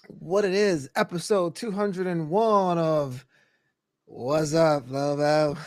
what it is, episode 201 of What's Up, Flobo?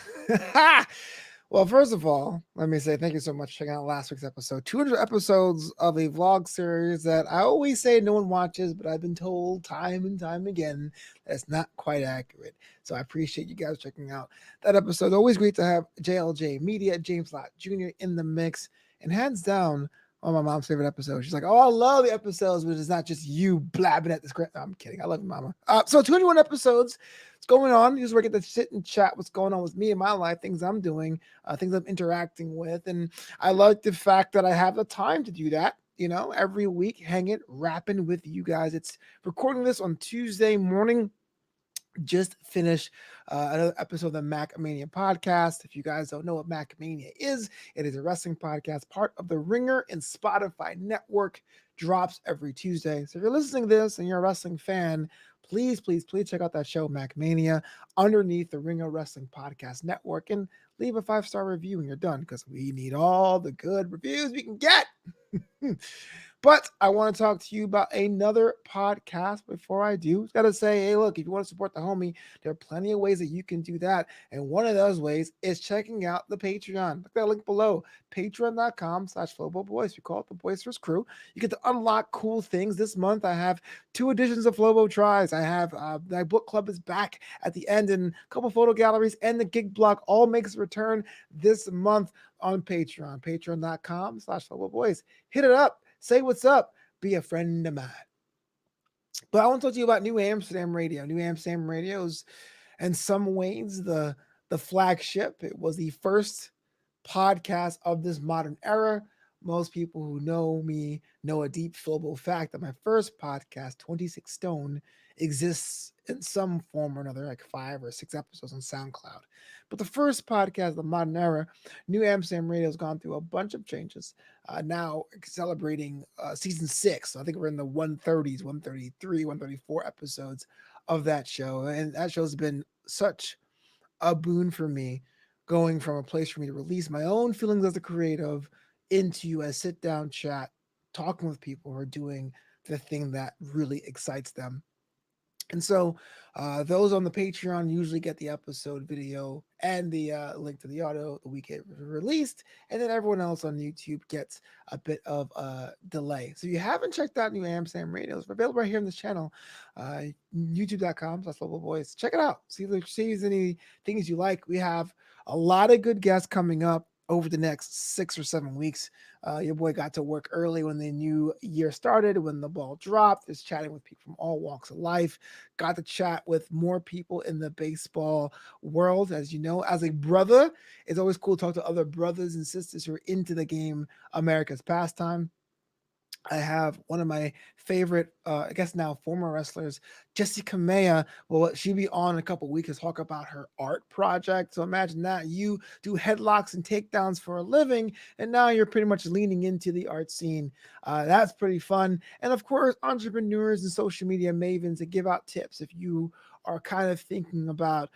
Well, first of all, let me say thank you so much for checking out last week's episode. 200 episodes of a vlog series that I always say no one watches, but I've been told time and time again that it's not quite accurate. So I appreciate you guys checking out that episode. Always great to have JLJ Media, James Lott Jr. in the mix. And hands down, one of my mom's favorite episodes. She's like, "Oh, I love the episodes, but it's not just you blabbing at the script." No, I'm kidding. I love you, Mama. So 21 episodes. What's going on? This is where I get to sit and chat. What's going on with me in my life? Things I'm doing, things I'm interacting with, and I like the fact that I have the time to do that. You know, every week, hanging, rapping with you guys. It's recording this on Tuesday morning, just finished another episode of the Macmania podcast. If you guys don't know what Macmania is, it is a wrestling podcast, part of the Ringer and Spotify network, drops every Tuesday. So if you're listening to this and you're a wrestling fan, please, please, please check out that show, Macmania, underneath the Ringer Wrestling Podcast Network, and leave a 5-star review when you're done, because we need all the good reviews we can get. But I want to talk to you about another podcast before I do. Got to say, hey, look, if you want to support the homie, there are plenty of ways that you can do that. And one of those ways is checking out the Patreon. Look at that link below, patreon.com/FloboBoys. We call it the Boisterous Crew. You get to unlock cool things. This month, I have 2 editions of Flobo Tries. I have my book club is back at the end, and a couple photo galleries and the gig block all makes a return this month on Patreon. Patreon.com/FloboBoys. Hit it up. Say what's up. Be a friend of mine. But I want to talk to you about New Amsterdam Radio. New Amsterdam Radio is, in some ways, the flagship. It was the first podcast of this modern era. Most people who know me know a deep Flobo fact that my first podcast, 26 Stone, exists in some form or another, like 5 or 6 episodes on SoundCloud. But the first podcast of the modern era, New Amsterdam Radio, has gone through a bunch of changes. Now celebrating season 6. So I think we're in the 130s, 133, 134 episodes of that show. And that show's been such a boon for me, going from a place for me to release my own feelings as a creative into a sit down chat, talking with people who are doing the thing that really excites them. And so, those on the Patreon usually get the episode video and the link to the audio the week it was released, and then everyone else on YouTube gets a bit of a delay. So, if you haven't checked out New Amsterdam Radio, it's available right here on this channel, youtube.com/Local Voice. Check it out. See if there's any things you like. We have a lot of good guests coming up over the next 6 or 7 weeks. Your boy got to work early when the new year started, when the ball dropped. Is chatting with people from all walks of life. Got to chat with more people in the baseball world. As you know, as a brother, it's always cool to talk to other brothers and sisters who are into the game, America's pastime. I have one of my favorite, I guess now former wrestlers, Jessica Maya. Well, she'll be on in a couple weeks to talk about her art project. So imagine that you do headlocks and takedowns for a living, and now you're pretty much leaning into the art scene. That's pretty fun. And of course, entrepreneurs and social media mavens that give out tips if you are kind of thinking about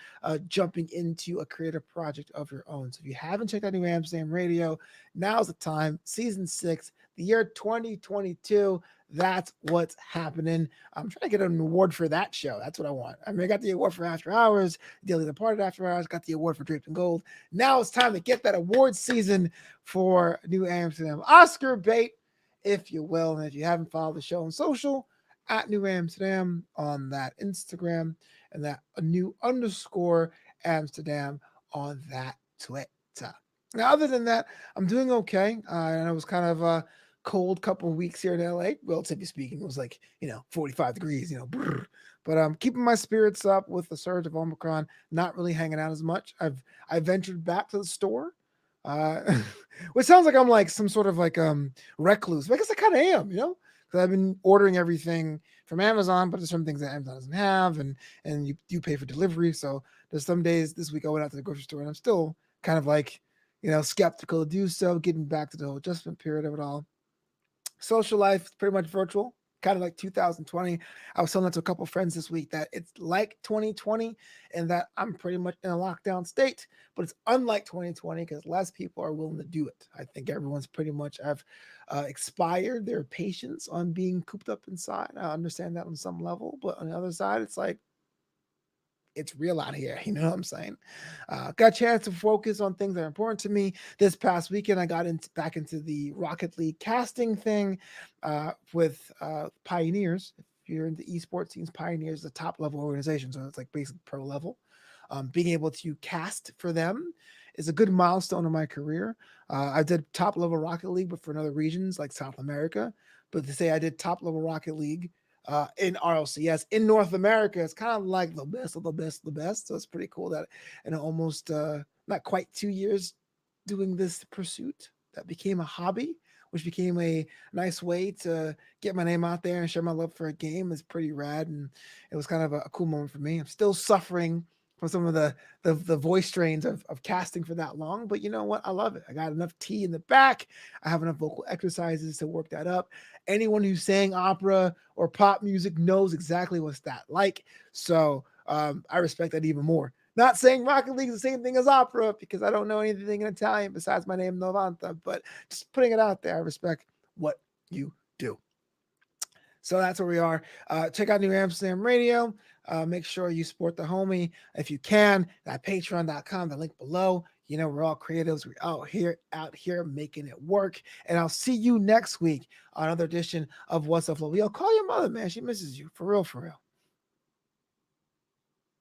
jumping into a creative project of your own. So if you haven't checked out New Amsterdam Radio, now's the time. Season 6, the year 2022. That's what's happening. I'm trying to get an award for that show. That's what I want. I mean, I got the award for After Hours, Daily Departed After Hours, got the award for Draped in Gold. Now it's time to get that award season for New Amsterdam. Oscar bait, if you will. And if you haven't followed the show on social, at New Amsterdam on that Instagram, and that new underscore Amsterdam on that Twitter. Now, other than that, I'm doing okay. And it was kind of a cold couple of weeks here in LA. Relatively speaking, it was like 45 degrees. Brr. But I'm keeping my spirits up with the surge of Omicron. Not really hanging out as much. I ventured back to the store, uh, which sounds like I'm like some sort of like recluse. But I guess I kind of am. Because I've been ordering everything from Amazon, but there's some things that Amazon doesn't have, and you pay for delivery. So there's some days this week I went out to the grocery store and I'm still kind of like skeptical to do so, getting back to the whole adjustment period of it all. Social life is pretty much virtual. kind of like 2020. I was telling that to a couple friends this week that it's like 2020 and that I'm pretty much in a lockdown state, but it's unlike 2020 because less people are willing to do it. I think everyone's pretty much have expired their patience on being cooped up inside. I understand that on some level, but on the other side, it's like it's real out here. You know what I'm saying? Got a chance to focus on things that are important to me. This past weekend, I got back into the Rocket League casting thing with Pioneers. If you're into esports teams, Pioneers is a top level organization, so it's like basically pro level. Being able to cast for them is a good milestone in my career. I did top level Rocket League, but for other regions like South America. But to say I did top level Rocket League in RLCS in North America, it's kind of like the best of the best of the best. So it's pretty cool that in almost not quite 2 years doing this pursuit that became a hobby, which became a nice way to get my name out there and share my love for a game is pretty rad. And it was kind of a cool moment for me. I'm still suffering from some of the voice strains of casting for that long, but you know what? I love it. I got enough tea in the back. I have enough vocal exercises to work that up. Anyone who sang opera or pop music knows exactly what's that like. So I respect that even more. Not saying Rocket League is the same thing as opera because I don't know anything in Italian besides my name Novanta, but just putting it out there, I respect what you do. So that's where we are. Check out New Amsterdam Radio. Make sure you support the homie if you can. At patreon.com, the link below. You know, we're all creatives. We're out here making it work. And I'll see you next week on another edition of What's Up, Flobo. Yo, call your mother, man. She misses you. For real, for real.